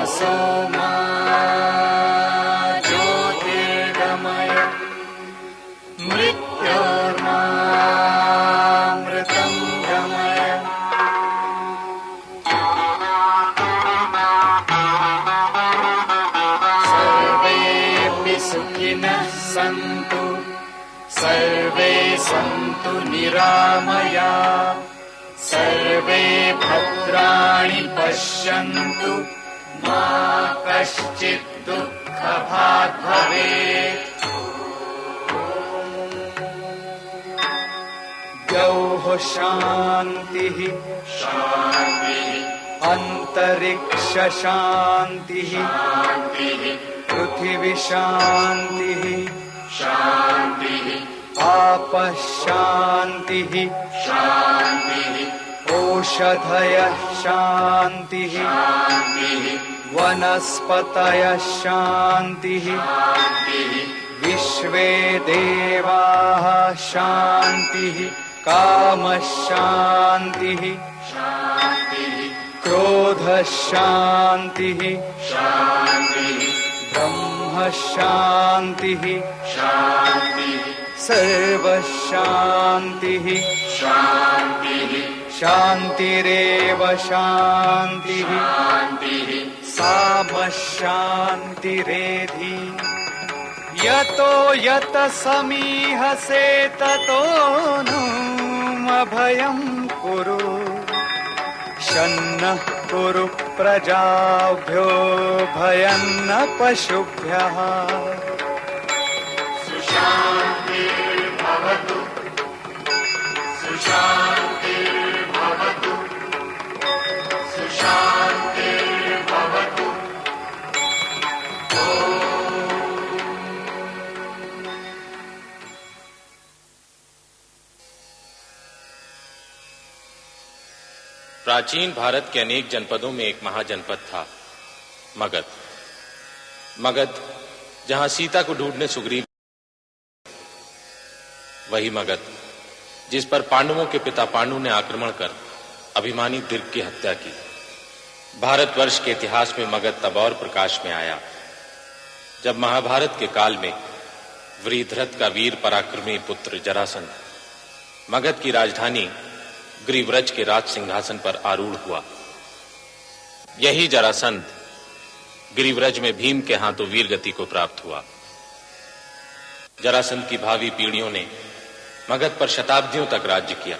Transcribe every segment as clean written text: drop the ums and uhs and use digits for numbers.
तमसो मा ज्योतिर्गमय मृत्योर्मामृतं गमय। सर्वेऽपि सुखिनः सन्तु सर्वे सन्तु निरामयाः सर्वे भद्राणि पश्यन्तु मा कश्चित् दुःखभाग् भवेत्। द्यौः शान्तिः अन्तरिक्ष शान्तिः पृथिवी शान्तिः आपः शान्तिः ओषधयः शान्तिः वनस्पतयः शान्तिः विश्वे देवाः शान्तिः कामः शान्तिः क्रोधः शान्तिः ब्रह्म शान्तिः सर्वः शान्तिः शान्तिरेव शान्तिः साम शान्तिरेधि। यतो यत समीहसे ततो नो अभयं कुरु शन्नः कुरु प्रजाभ्यो भयं न पशुभ्यः। सुशान्तिर्भवतु सुशान्तिर्भवतु सुशान्तिर्भवतु। प्राचीन भारत के अनेक जनपदों में एक महाजनपद था, मगध। मगध जहां सीता को ढूंढने सुग्रीव, वही मगध जिस पर पांडवों के पिता पांडु ने आक्रमण कर अभिमानी दीर्घ की हत्या की। भारतवर्ष के इतिहास में मगध तब और प्रकाश में आया जब महाभारत के काल में वृद्धरथ का वीर पराक्रमी पुत्र जरासंध मगध की राजधानी गिरिव्रज के राज सिंहासन पर आरूढ़ हुआ। यही जरासंध गिरिव्रज में भीम के हाथों वीर गति को प्राप्त हुआ। जरासंध की भावी पीढ़ियों ने मगध पर शताब्दियों तक राज्य किया।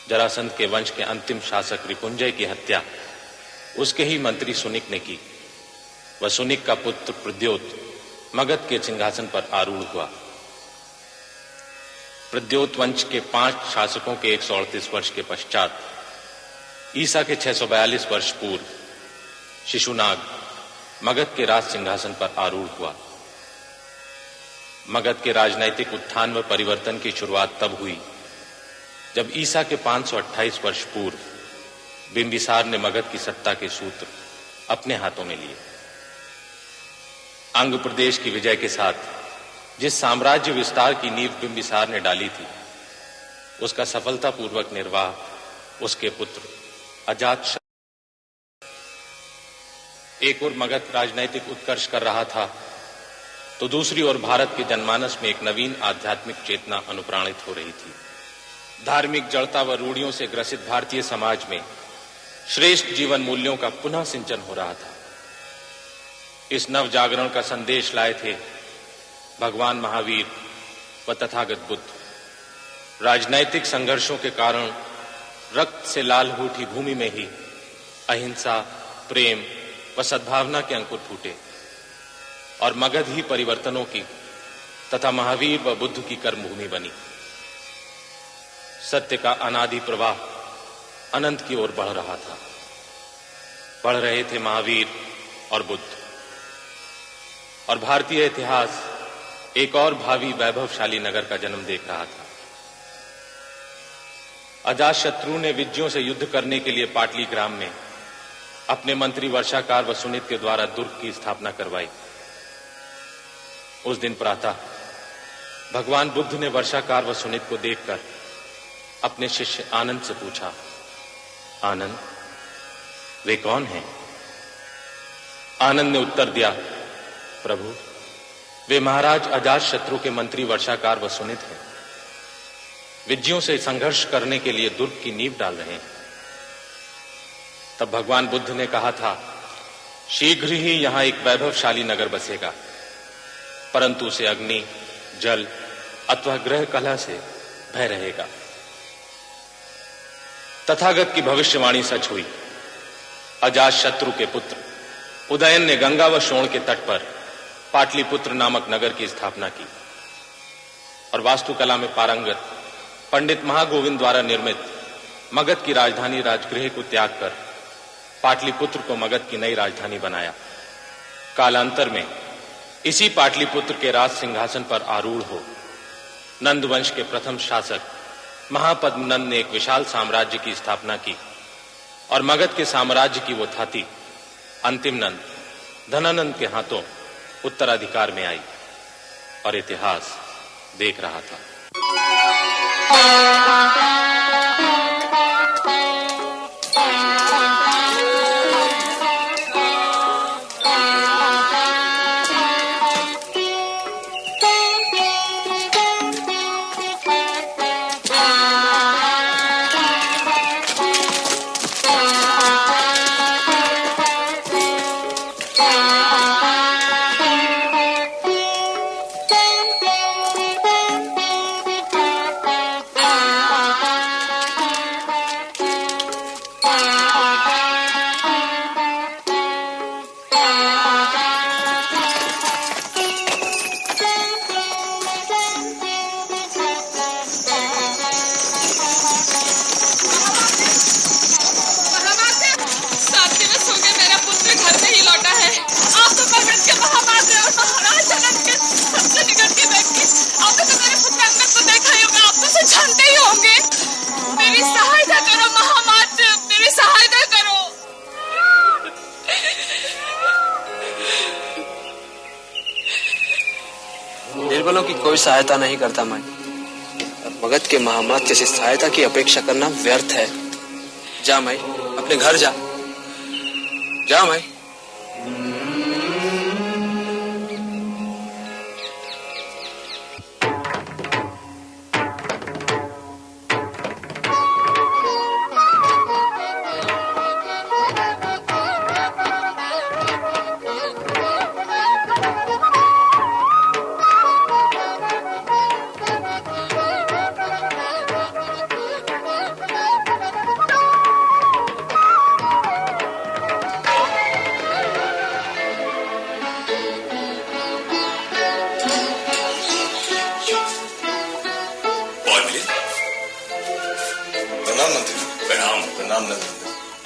जरासंध के वंश के अंतिम शासक रिपुंजय की हत्या उसके ही मंत्री सुनिक ने की। वह सुनिक का पुत्र प्रद्योत मगध के सिंहासन पर आरूढ़ हुआ। प्रद्योत वंश के 5 शासकों के 138 वर्ष के पश्चात ईसा के 642 वर्ष पूर्व शिशुनाग मगध के राज सिंहासन पर आरूढ़ हुआ। मगध के राजनैतिक उत्थान व परिवर्तन की शुरुआत तब हुई जब ईसा के 528 वर्ष पूर्व बिंबिसार ने मगध की सत्ता के सूत्र अपने हाथों में लिए। अंग प्रदेश की विजय के साथ जिस साम्राज्य विस्तार की नींव बिंबिसार ने डाली थी, उसका सफलतापूर्वक निर्वाह उसके पुत्र अजातशत्रु। एक ओर मगध राजनैतिक उत्कर्ष कर रहा था तो दूसरी ओर भारत के जनमानस में एक नवीन आध्यात्मिक चेतना अनुप्राणित हो रही थी। धार्मिक जड़ता व रूढ़ियों से ग्रसित भारतीय समाज में श्रेष्ठ जीवन मूल्यों का पुनः सिंचन हो रहा था। इस नव जागरण का संदेश लाए थे भगवान महावीर व तथागत बुद्ध। राजनैतिक संघर्षों के कारण रक्त से लाल हो उठी भूमि में ही अहिंसा, प्रेम व सद्भावना के अंकुर फूटे और मगध ही परिवर्तनों की तथा महावीर व बुद्ध की कर्मभूमि बनी। सत्य का अनादि प्रवाह अनंत की ओर बढ़ रहा था। बढ़ रहे थे महावीर और बुद्ध, और भारतीय इतिहास एक और भावी वैभवशाली नगर का जन्म देख रहा था। अजातशत्रु ने विज्यों से युद्ध करने के लिए पाटलीग्राम में अपने मंत्री वर्षाकार व सुनित के द्वारा दुर्ग की स्थापना करवाई। उस दिन प्रातः भगवान बुद्ध ने वर्षाकार व सुनित को देखकर अपने शिष्य आनंद से पूछा, आनंद, वे कौन हैं आनंद ने उत्तर दिया, प्रभु, वे महाराज अजातशत्रु के मंत्री वर्षाकार व सुनित हैं। विज्जियों से संघर्ष करने के लिए दुर्ग की नींव डाल रहे हैं। तब भगवान बुद्ध ने कहा था, शीघ्र ही यहां एक वैभवशाली नगर बसेगा, परंतु उसे अग्नि, जल अथवा ग्रह कलह से भय रहेगा। तथागत की भविष्यवाणी सच हुई। अजातशत्रु के पुत्र उदयन ने गंगा व शोण के तट पर पाटलिपुत्र नामक नगर की स्थापना की और वास्तुकला में पारंगत पंडित महागोविंद द्वारा निर्मित मगध की राजधानी राजगृह को त्याग कर पाटलिपुत्र को मगध की नई राजधानी बनाया। कालांतर में इसी पाटलिपुत्र के राज सिंहासन पर आरूढ़ हो नंद वंश के प्रथम शासक महापद्म नंद ने एक विशाल साम्राज्य की स्थापना की और मगध के साम्राज्य की वो थाती अंतिम नंद धनानंद के हाथों उत्तराधिकार में आई और इतिहास देख रहा था। निर्बलों की कोई सहायता नहीं करता मैं, और मगध के महामात्य से सहायता की अपेक्षा करना व्यर्थ है। जा मैं, अपने घर जा, जा मैं।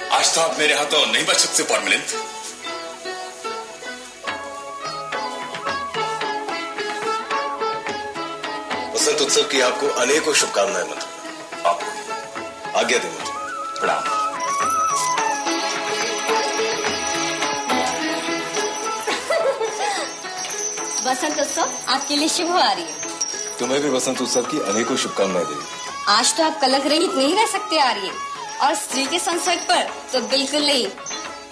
आज तो आप मेरे हाथों नहीं बच सकते परमिलेंट। वसंत उत्सव की आपको अनेकों शुभकामनाएं मंत्री। आपको आज्ञा दें मंत्री। प्रणाम। वसंत उत्सव आपके लिए शुभ आ रही है। तुम्हें भी वसंत उत्सव की अनेकों शुभकामनाएं दें। आज तो आप कलंक रहित नहीं रह सकते आ रही है, और स्त्री के संसर्ग पर तो बिल्कुल नहीं।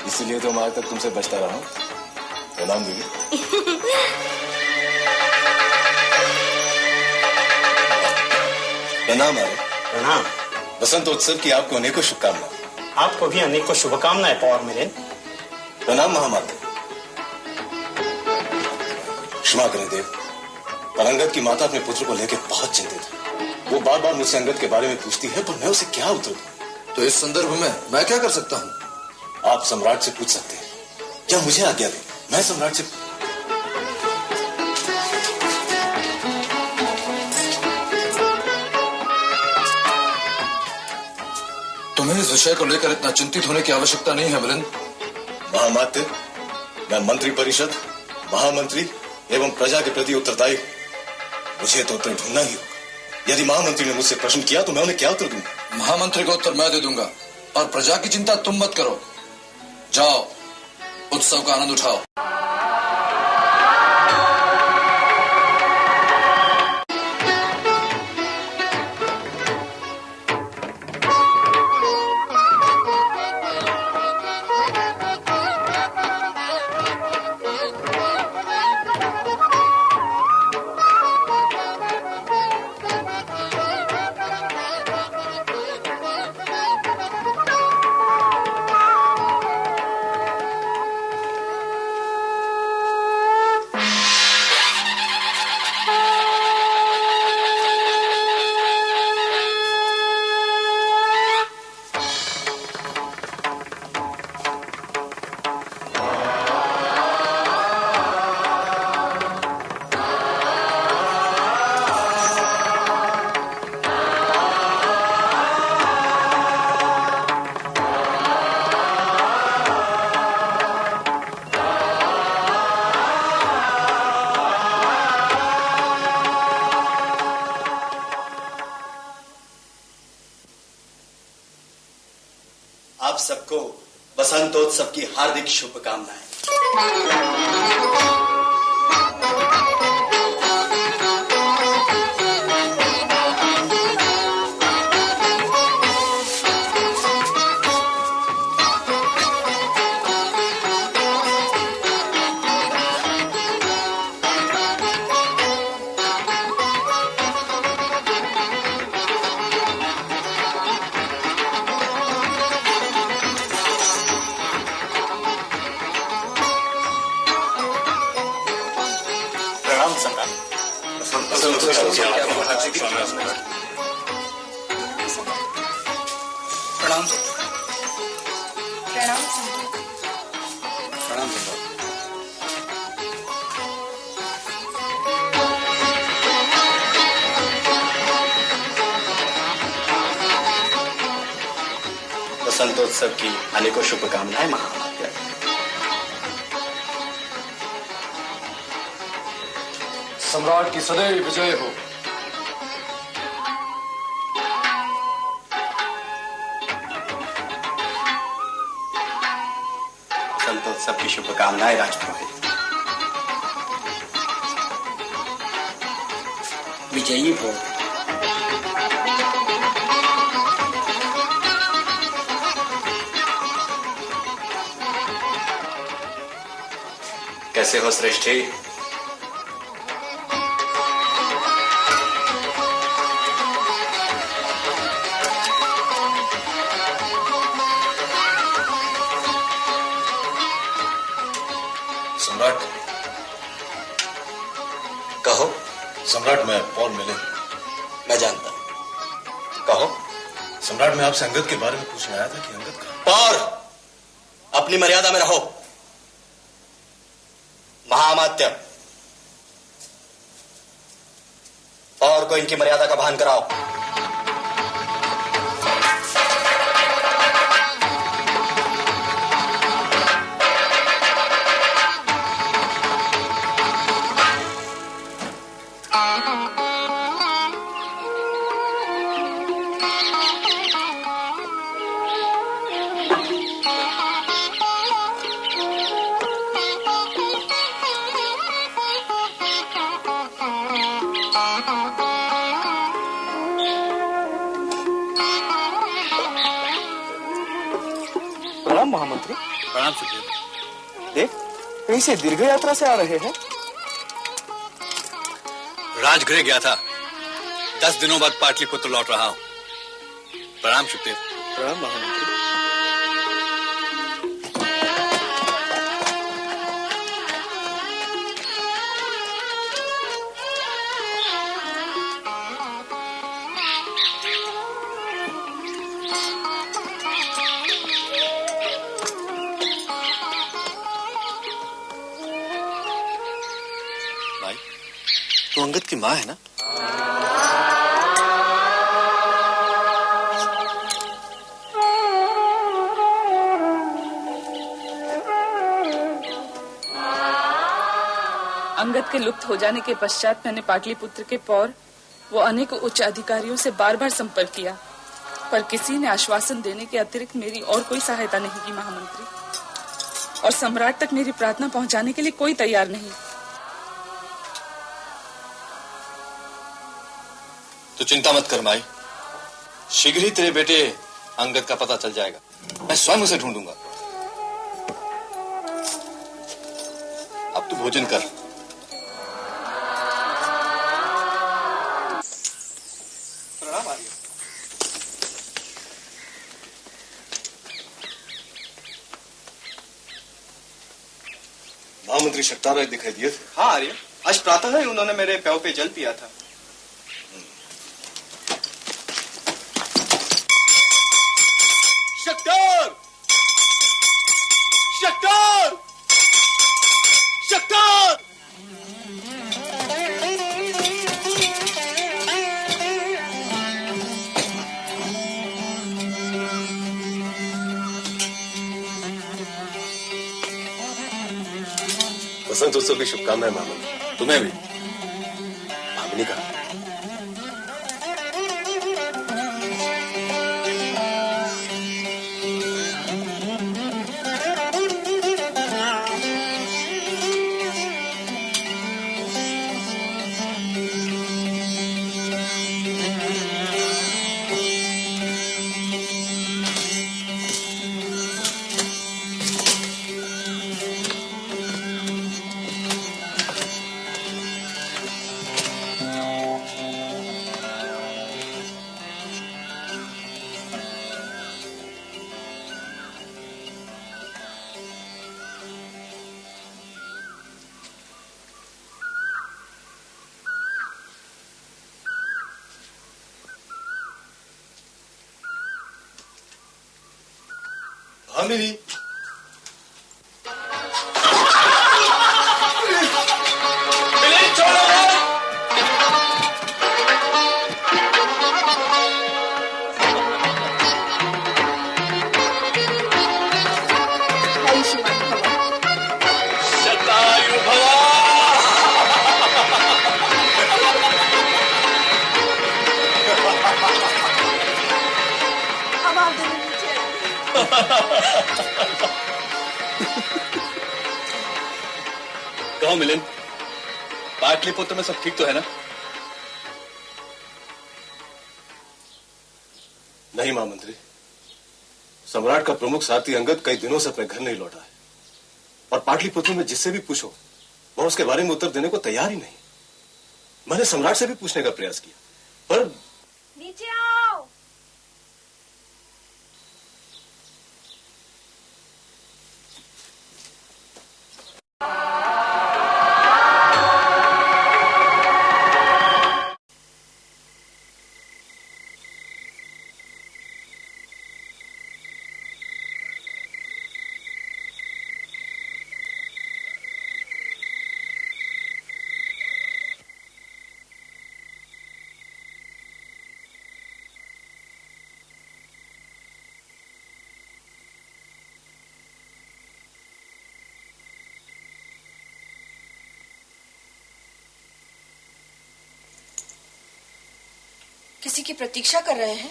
इसीलिए तो मैं आज तक तुमसे बचता रहा हूँ। प्रणाम देवी। प्रणाम आर्य। प्रणाम। वसंत उत्सव की आपको अनेकों शुभकामनाएं। आपको भी अनेकों शुभकामनाएं पौर मिले। प्रणाम महामाते। क्षमा करें देव, पर अंगद की माता अपने पुत्र को लेकर बहुत चिंतित है। वो बार बार मुझसे अंगद के बारे में पूछती है, पर मैं उसे क्या उत्तर दूं? तो इस संदर्भ में मैं क्या कर सकता हूँ? आप सम्राट से पूछ सकते हैं, या मुझे आज्ञा दें, मैं सम्राट से। तुम्हें इस विषय को लेकर इतना चिंतित होने की आवश्यकता नहीं है मिलिंद। महामात्य, मैं मंत्री परिषद, महामंत्री एवं प्रजा के प्रति उत्तरदायी, मुझे तो उत्तर ढूंढना ही होगा। यदि महामंत्री ने मुझसे प्रश्न किया तो मैं उन्हें क्या उत्तर दूंगा? महामंत्री को उत्तर मैं दे दूंगा, और प्रजा की चिंता तुम मत करो। जाओ, उत्सव का आनंद उठाओ। वसंतोत्सव की हार्दिक शुभकामनाएं। प्रणाम। प्रणाम। प्रणाम। वसंतोत्सव की अनेकों शुभकामनाएं महामात्य। सम्राट की सदैव विजय हो। वसंतोत्सव की शुभकामनाएं राजपुरोहित। विजयी हो। कैसे हो श्रेष्ठी? सम्राट। कहो। सम्राट, मैं पॉल मिलिन। मैं जानता। कहो। सम्राट, मैं आपसे अंगद के बारे में पूछने आया था कि अंगद कहाँ? पौर, अपनी मर्यादा में रहो। महामात्य, और को इनकी मर्यादा का भान कराओ। प्रणाम महामंत्री। प्रणाम सुखदेव। देख, कहीं से दीर्घ यात्रा से आ रहे हैं। राजगृह गया था, 10 दिनों बाद पाटलिपुत्र लौट रहा हूं। प्रणाम सुखदेव। प्रणाम महामंत्री। तो अंगद की माँ है ना? अंगद के लुप्त हो जाने के पश्चात मैंने पाटलिपुत्र के पौर व अनेक उच्च अधिकारियों से बार बार संपर्क किया, पर किसी ने आश्वासन देने के अतिरिक्त मेरी और कोई सहायता नहीं की महामंत्री, और सम्राट तक मेरी प्रार्थना पहुंचाने के लिए कोई तैयार नहीं। तो चिंता मत कर माई, शीघ्र ही तेरे बेटे अंगद का पता चल जाएगा। मैं स्वयं उसे ढूंढूंगा। अब तू भोजन कर। प्रणाम आर्य। महामंत्री शक्तारा दिखाई दिए थे? हाँ आर्य, आज प्रातः ही उन्होंने मेरे प्याऊ पे जल पिया था। शक्तार! शक्तार! शक्तार! वसंत उत्सव की शुभकामनाएं मामन। तुम्हें भी। भामिनी का भामिनी, मिलिंद छोड़ो मत। शतायु भवा। अब आप दोनों नीचे कहो मिलिंद, पाटलिपुत्र में सब ठीक तो है ना? नहीं महामंत्री, सम्राट का प्रमुख सारथी अंगद कई दिनों से अपने घर नहीं लौटा है और पाटलिपुत्र में जिससे भी पूछो वह उसके बारे में उत्तर देने को तैयार ही नहीं। मैंने सम्राट से भी पूछने का प्रयास किया पर नीचे आओ। किसी की प्रतीक्षा कर रहे हैं?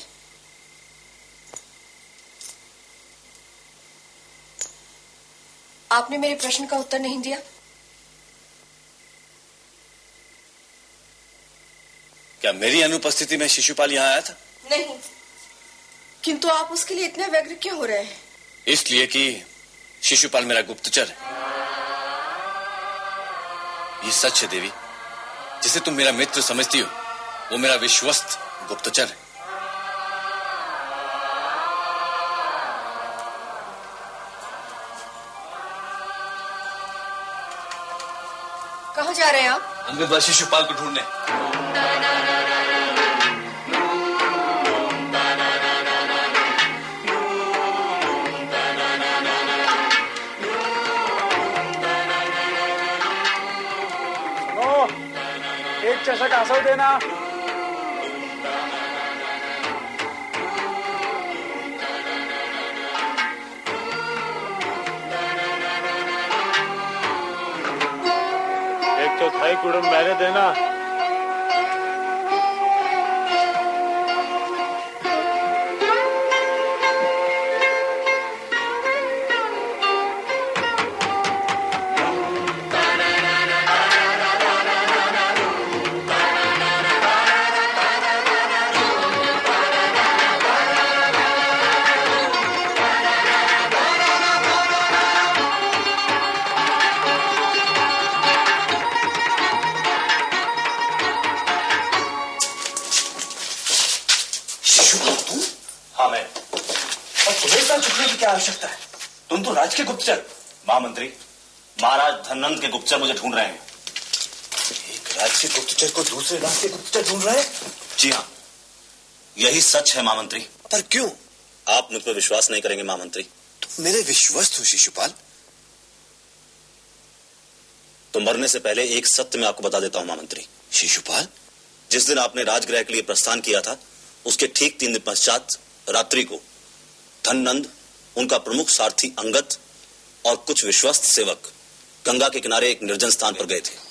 आपने मेरे प्रश्न का उत्तर नहीं दिया। क्या मेरी अनुपस्थिति में शिशुपाल यहाँ आया था? नहीं, किंतु आप उसके लिए इतने व्यग्र क्यों हो रहे हैं? इसलिए कि शिशुपाल मेरा गुप्तचर है। ये सच है देवी, जिसे तुम मेरा मित्र समझती हो वो मेरा विश्वस्त गुप्तचर है। कहाँ जा रहे हैं आप? अंगद व शिशुपाल को ढूंढने। एक चषक आसव देना। एक चौथाई कुड़म मैंने देना। क्या आवश्यकता है? तुम तो राज के गुप्तचर। महामंत्री, महाराज धननंद के गुप्तचर मुझे ढूंढ रहे हैं। एक राज के गुप्तचर को दूसरे राज के गुप्तचर ढूंढ रहे हैं? जी हाँ, यही सच है महामंत्री। पर क्यों? आप मुझ पर विश्वास नहीं करेंगे महामंत्री। तुम मेरे विश्वस्त हो शिशुपाल। तो मरने से पहले एक सत्य मैं आपको बता देता हूं महामंत्री। शिशुपाल, जिस दिन आपने राजगृह के लिए प्रस्थान किया था उसके ठीक 3 दिन पश्चात रात्रि को धननंद, उनका प्रमुख सारथी अंगद और कुछ विश्वस्त सेवक गंगा के किनारे एक निर्जन स्थान पर गए थे।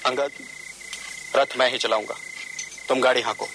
अंगद, रथ मैं ही चलाऊंगा, तुम गाड़ी हाँको।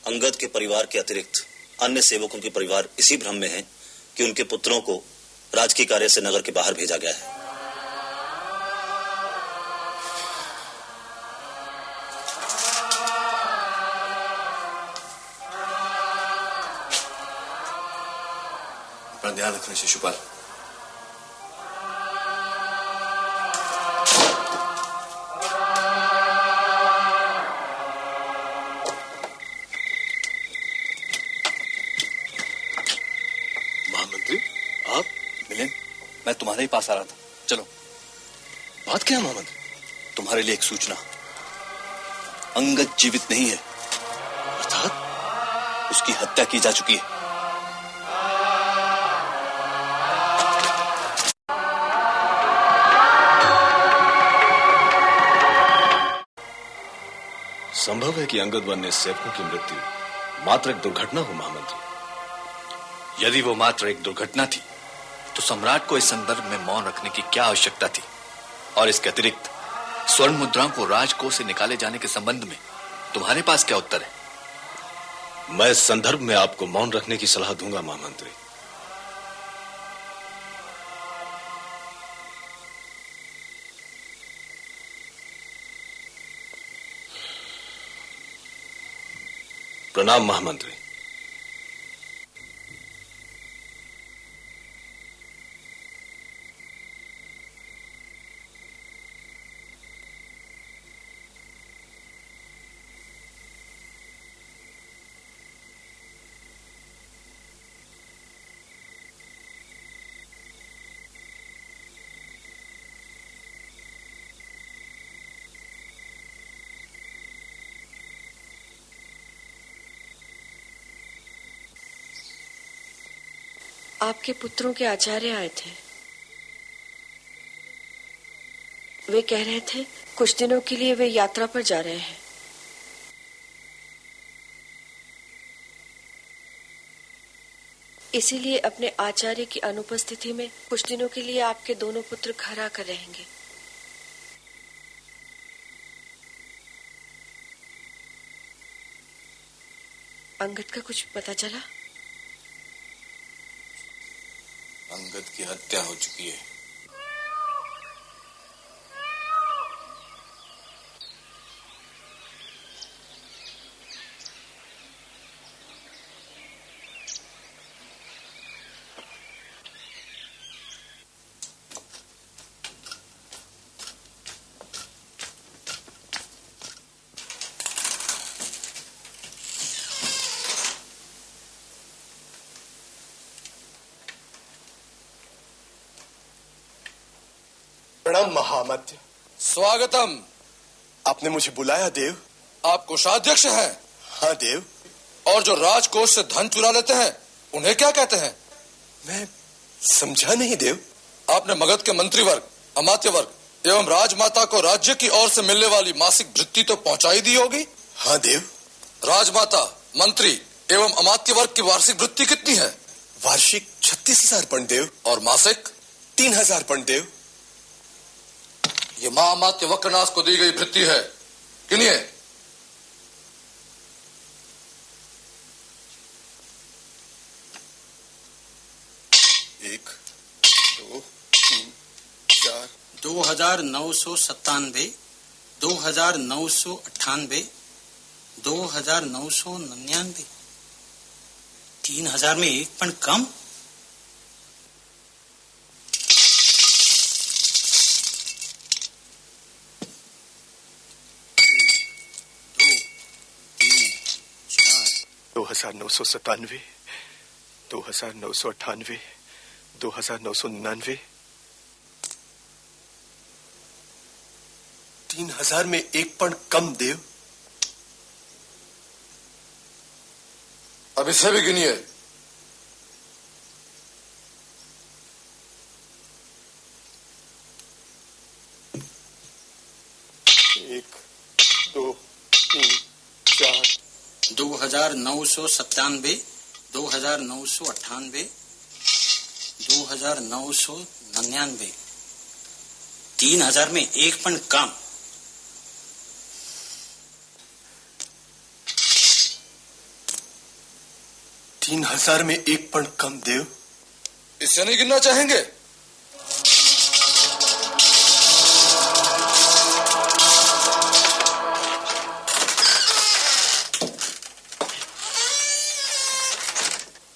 अंगद के परिवार के अतिरिक्त अन्य सेवकों के परिवार इसी भ्रम में हैं कि उनके पुत्रों को राजकीय कार्य से नगर के बाहर भेजा गया है। अपना ध्यान रखना शिशुपाल। महामंत्री, आप? मिलिंद, मैं तुम्हारे ही पास आ रहा था, चलो। बात क्या है महामंत्री? तुम्हारे लिए एक सूचना। अंगद जीवित नहीं है, अर्थात उसकी हत्या की जा चुकी है। संभव है कि अंगद वन्य सेवकों की मृत्यु मात्र एक दुर्घटना हो महामंत्री। यदि वो मात्र एक दुर्घटना थी तो सम्राट को इस संदर्भ में मौन रखने की क्या आवश्यकता थी? और इसके अतिरिक्त स्वर्ण मुद्राओं को राजकोष से निकाले जाने के संबंध में तुम्हारे पास क्या उत्तर है? मैं इस संदर्भ में आपको मौन रखने की सलाह दूंगा महामंत्री। प्रणाम महामंत्री। आपके पुत्रों के आचार्य आए थे। वे कह रहे थे कुछ दिनों के लिए वे यात्रा पर जा रहे हैं। इसीलिए अपने आचार्य की अनुपस्थिति में कुछ दिनों के लिए आपके दोनों पुत्र घर आकर रहेंगे। अंगद का कुछ पता चला? अंगद की हत्या हो चुकी है। प्रणाम महामंत्री। स्वागतम। आपने मुझे बुलाया देव? आप कोषाध्यक्ष हैं? हाँ देव। और जो राजकोष से धन चुरा लेते हैं उन्हें क्या कहते हैं? मैं समझा नहीं देव। आपने मगध के मंत्री वर्ग, अमात्य वर्ग एवं राजमाता को राज्य की ओर से मिलने वाली मासिक भृत्ति तो पहुंचाई दी होगी? हाँ देव। राजमाता, मंत्री एवं अमात्य वर्ग की वार्षिक भृत्ति कितनी है? वार्षिक 36,000 पर्ण देव। और मासिक? 3,000 पर्ण देव। ये महामात्य वक्रनाश को दी गई भृत्ति है। गिनिए। 1, 2, 3, 4। 2,997, 2,998, 2,999। 3,000 में एक पण कम। दो 2,997, 2,998, 2,999। 3,000 में एक पण कम देव। अब इसे भी गिनिए। 1, 2, 3, 4। 2,997, 2,998, 2,999। 3,000 में एक पण कम। तीन 3,000 में एक पण कम देव। इसे नहीं गिनना चाहेंगे?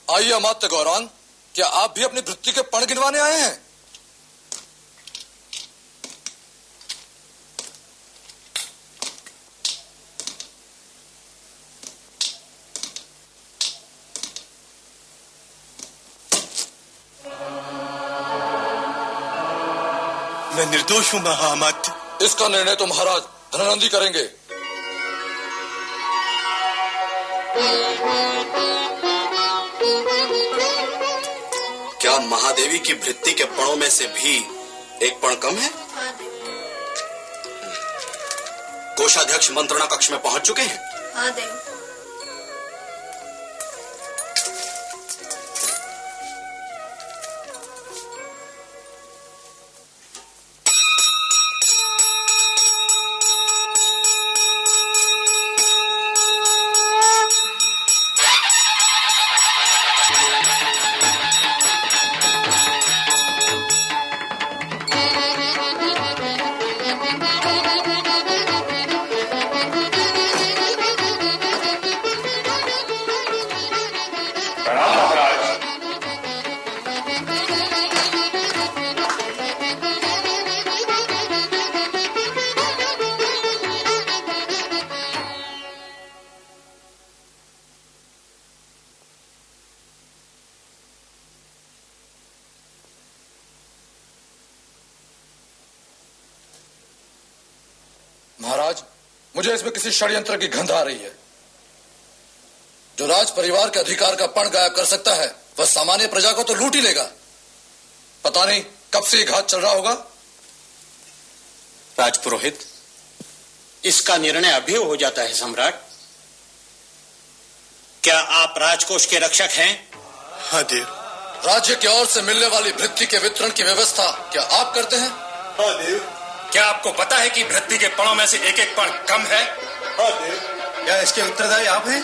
आइए अमात्य गौरांग, क्या आप भी अपनी वृत्ति के पण गिनवाने आए हैं? मैं निर्दोष हूं महामात्य। इसका निर्णय तो महाराज धनानंद ही करेंगे। क्या महादेवी की भृत्ति के पणों में से भी एक पण कम है? कोषाध्यक्ष मंत्रणा कक्ष में पहुंच चुके हैं? हाँ देव। महाराज, मुझे इसमें किसी षड्यंत्र की गंध आ रही है। जो राज परिवार के अधिकार का पण गायब कर सकता है वह सामान्य प्रजा को तो लूट ही लेगा। पता नहीं कब से ये घात चल रहा होगा। राजपुरोहित, इसका निर्णय अभी हो जाता है सम्राट। क्या आप राजकोष के रक्षक हैं? हाँ देव। राज्य की ओर से मिलने वाली भृत्ति के वितरण की व्यवस्था क्या आप करते हैं? हाँ देव। क्या आपको पता है कि भृत्ति के पणों में से एक एक पण कम है? हाँ देव। क्या इसके उत्तरदायी आप हैं?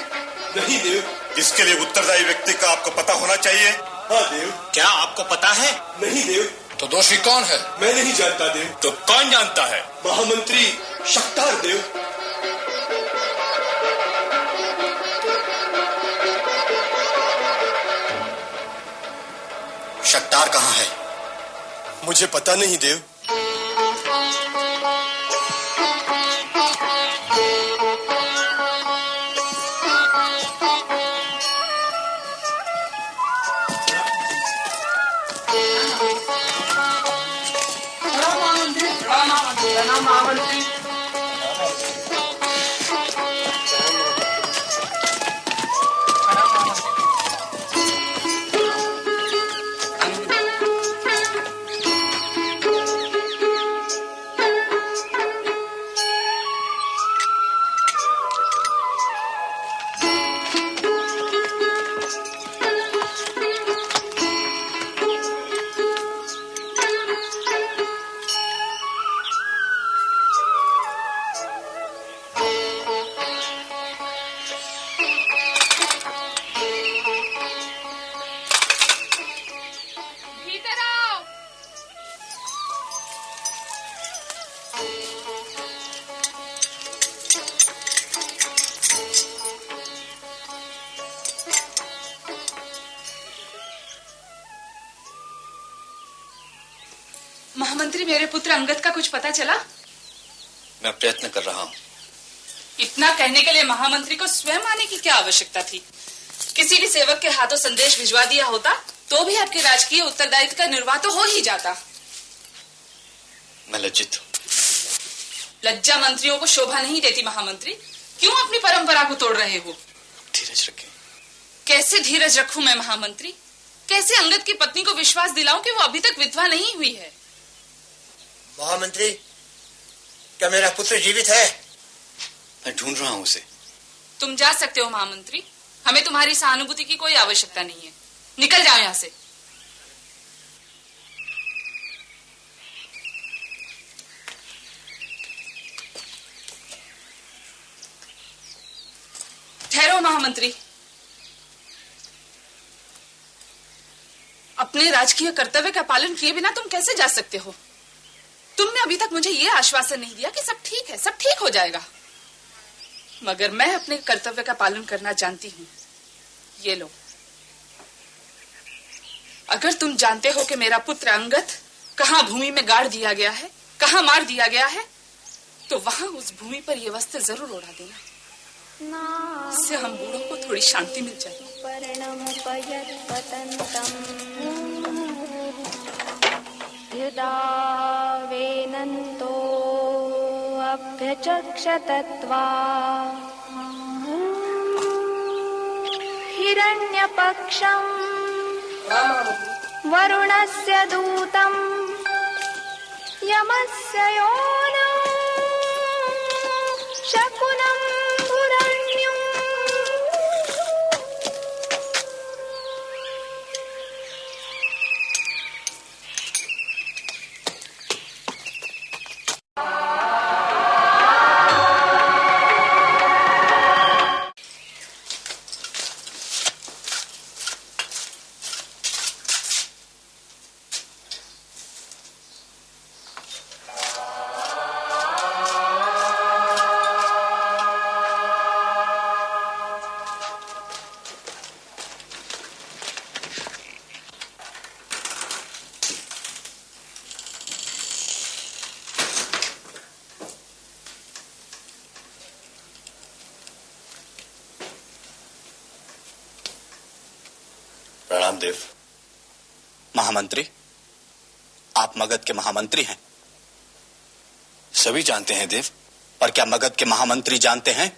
नहीं देव। इसके लिए उत्तरदायी व्यक्ति का आपको पता होना चाहिए। हाँ देव। क्या आपको पता है? नहीं देव। तो दोषी कौन है? मैं नहीं जानता देव। तो कौन जानता है? महामंत्री शक्तार देव। शक्तार कहाँ है? मुझे पता नहीं देव। महामंत्री प्रणाम महामंत्री। महामंत्री, मेरे पुत्र अंगद का कुछ पता चला? मैं प्रयत्न कर रहा हूँ। इतना कहने के लिए महामंत्री को स्वयं आने की क्या आवश्यकता थी? किसी भी सेवक के हाथों संदेश भिजवा दिया होता तो भी आपके राजकीय उत्तरदायित्व का निर्वाह तो हो ही जाता। मैं लज्जित हूँ। लज्जा मंत्रियों को शोभा नहीं देती महामंत्री। क्यों अपनी परंपरा को तोड़ रहे हो? धीरज रखें। कैसे धीरज रखूं मैं महामंत्री? कैसे अंगद की पत्नी को विश्वास दिलाऊं कि वो अभी तक विधवा नहीं हुई है? महामंत्री, क्या मेरा पुत्र जीवित है? मैं ढूंढ रहा हूँ उसे। तुम जा सकते हो महामंत्री। हमें तुम्हारी सहानुभूति की कोई आवश्यकता नहीं है। निकल जाओ यहाँ से। ठहरो महामंत्री। अपने राजकीय कर्तव्य का पालन किए बिना तुम कैसे जा सकते हो? तुमने अभी तक मुझे यह आश्वासन नहीं दिया कि सब ठीक है, सब ठीक हो जाएगा। मगर मैं अपने कर्तव्य का पालन करना जानती हूँ। ये लो, अगर तुम जानते हो कि मेरा पुत्र अंगद कहाँ भूमि में गाड़ दिया गया है, कहाँ मार दिया गया है, तो वहां उस भूमि पर यह वस्त्र जरूर उड़ा देना। इससे हम बूढ़ों को थोड़ी शांति मिल जाए। युदावेनन्तो अभ्यचक्षतत्वा हिरण्यपक्षम् वरुणस्य दूतम् यमस्य योनम् शकुनम् भुरण्यम्। प्रणाम देव। महामंत्री, आप मगध के महामंत्री हैं। सभी जानते हैं देव। पर क्या मगध के महामंत्री जानते हैं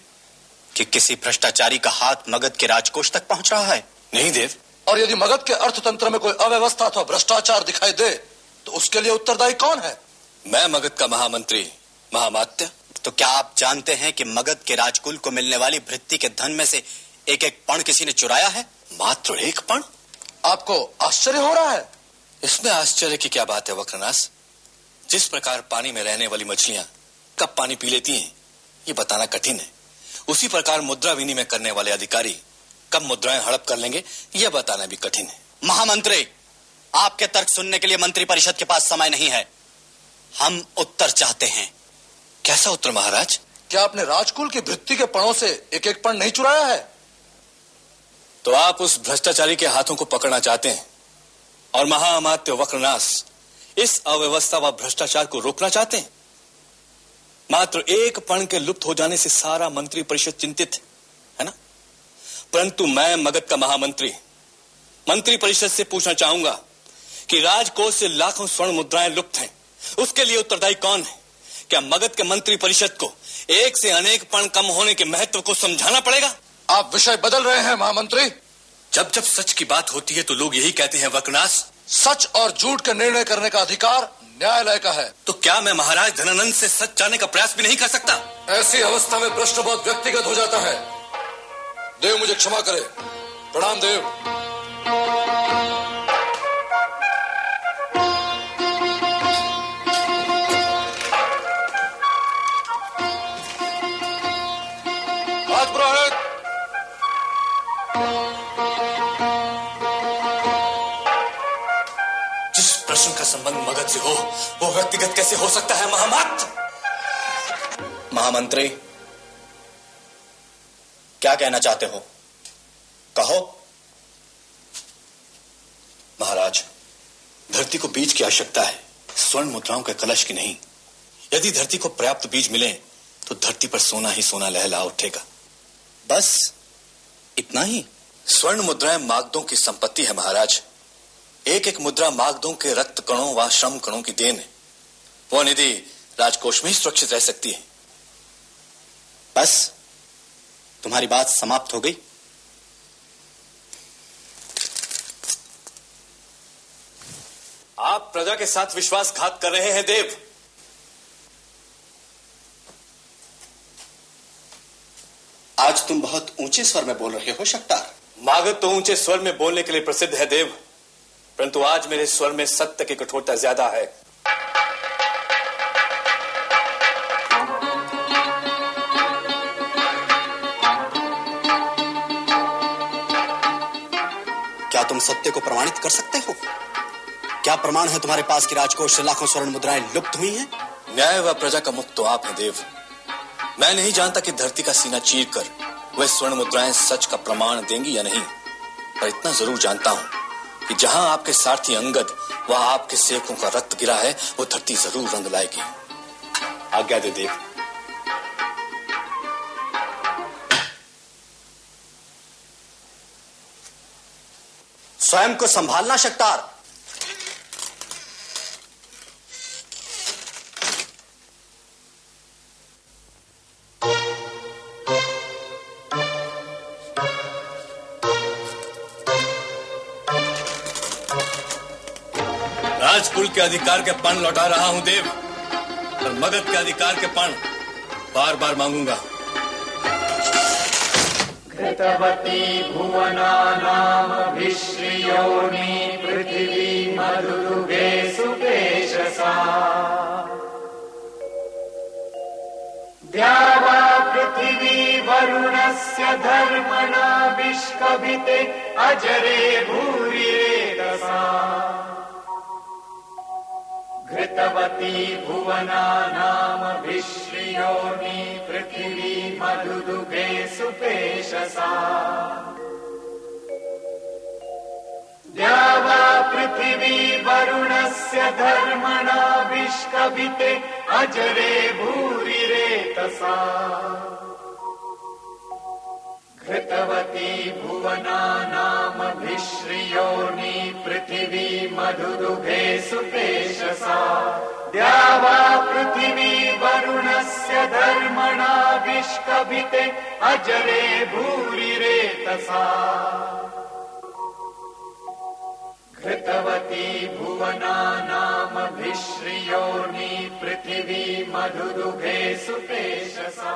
कि किसी भ्रष्टाचारी का हाथ मगध के राजकोष तक पहुंच रहा है? नहीं देव। और यदि मगध के अर्थतंत्र में कोई अव्यवस्था अथवा भ्रष्टाचार दिखाई दे तो उसके लिए उत्तरदायी कौन है? मैं मगध का महामंत्री महामात्य। तो क्या आप जानते हैं कि मगध के राजकुल को मिलने वाली भृत्ति के धन में से एक एक पण किसी ने चुराया है? मात्र एक पण? आपको आश्चर्य हो रहा है? इसमें आश्चर्य की क्या बात है वक्रनास? जिस प्रकार पानी में रहने वाली मछलियां कब पानी पी लेती हैं, ये बताना कठिन है। उसी प्रकार मुद्रा विनिमय करने वाले अधिकारी कब मुद्राएं हड़प कर लेंगे, यह बताना भी कठिन है। महामंत्री, आपके तर्क सुनने के लिए मंत्री परिषद के पास समय नहीं है। हम उत्तर चाहते हैं। कैसा उत्तर महाराज? क्या आपने राजकुल की भृत्ति के पणों से एक एक पण नहीं चुराया है? तो आप उस भ्रष्टाचारी के हाथों को पकड़ना चाहते हैं और महाअमात्य वक्रनास इस अव्यवस्था व भ्रष्टाचार को रोकना चाहते हैं। मात्र एक पण के लुप्त हो जाने से सारा मंत्री परिषद चिंतित है ना? परंतु मैं मगध का महामंत्री मंत्री परिषद से पूछना चाहूंगा कि राजकोष से लाखों स्वर्ण मुद्राएं लुप्त हैं, उसके लिए उत्तरदायी कौन है? क्या मगध के मंत्री परिषद को एक से अनेक पण कम होने के महत्व को समझाना पड़ेगा? आप विषय बदल रहे हैं महामंत्री। जब जब सच की बात होती है तो लोग यही कहते हैं वकनास। सच और झूठ के निर्णय करने का अधिकार न्यायालय का है। तो क्या मैं महाराज धनानंद से सच जानने का प्रयास भी नहीं कर सकता? ऐसी अवस्था में प्रश्न बहुत व्यक्तिगत हो जाता है। देव मुझे क्षमा करे। प्रणाम देव। जिस प्रश्न का संबंध मगध से हो वो व्यक्तिगत कैसे हो सकता है महामत? महामंत्री, क्या कहना चाहते हो? कहो। महाराज, धरती को बीज की आवश्यकता है, स्वर्ण मुद्राओं के कलश की नहीं। यदि धरती को पर्याप्त बीज मिले तो धरती पर सोना ही सोना लहला उठेगा। बस इतना ही? स्वर्ण मुद्राएं मागधों की संपत्ति है महाराज। एक एक मुद्रा मागधों के रक्त कणों व श्रम कणों की देन है। वो निधि राजकोष में ही सुरक्षित रह सकती है। बस तुम्हारी बात समाप्त हो गई? आप प्रजा के साथ विश्वासघात कर रहे हैं देव। आज तुम बहुत ऊंचे स्वर में बोल रहे हो शक्तार। मागध तो ऊंचे स्वर में बोलने के लिए प्रसिद्ध है देव, परंतु आज मेरे स्वर में सत्य की कठोरता ज्यादा है। क्या तुम सत्य को प्रमाणित कर सकते हो? क्या प्रमाण है तुम्हारे पास कि राजकोष से लाखों स्वर्ण मुद्राएं लुप्त हुई हैं? न्याय व प्रजा का मुक्त तो आप हैं देव। मैं नहीं जानता कि धरती का सीना चीर कर वह स्वर्ण मुद्राएं सच का प्रमाण देंगी या नहीं, पर इतना जरूर जानता हूं कि जहां आपके सारथी अंगद वहां आपके सेवकों का रक्त गिरा है, वो धरती जरूर रंग लाएगी। आज्ञा दे देव। स्वयं को संभालना शक्तार। राजकुल के अधिकार के पण लौटा रहा हूं देव, और मगध के अधिकार के पण बार बार मांगूंगा। घृतवती भुवनानामभिश्रियोनि पृथिवी मधुदुभे सुपेशसा द्यावा पृथिवी वरुणस्य धर्मणा विष्कभिते अजरे भूरिरेतसा घृतवती भुवनानामभिश्रियोनि पृथिवी मधुदुभे सुपेशसा द्यावा पृथिवी वरुणस्य धर्मणा विष्कभिते अजरे भूरिरेतसा घृतवती भुवनानामभिश्रियोनि पृथिवी मधुदुभे सुपेशसा द्यावा पृथिवी वरुणस्य धर्मणा विष्कभिते अजरे भूरिरेतसा घृतवती भुवनानामभिश्रियोनि पृथिवी मधुदुभे सुपेशसा।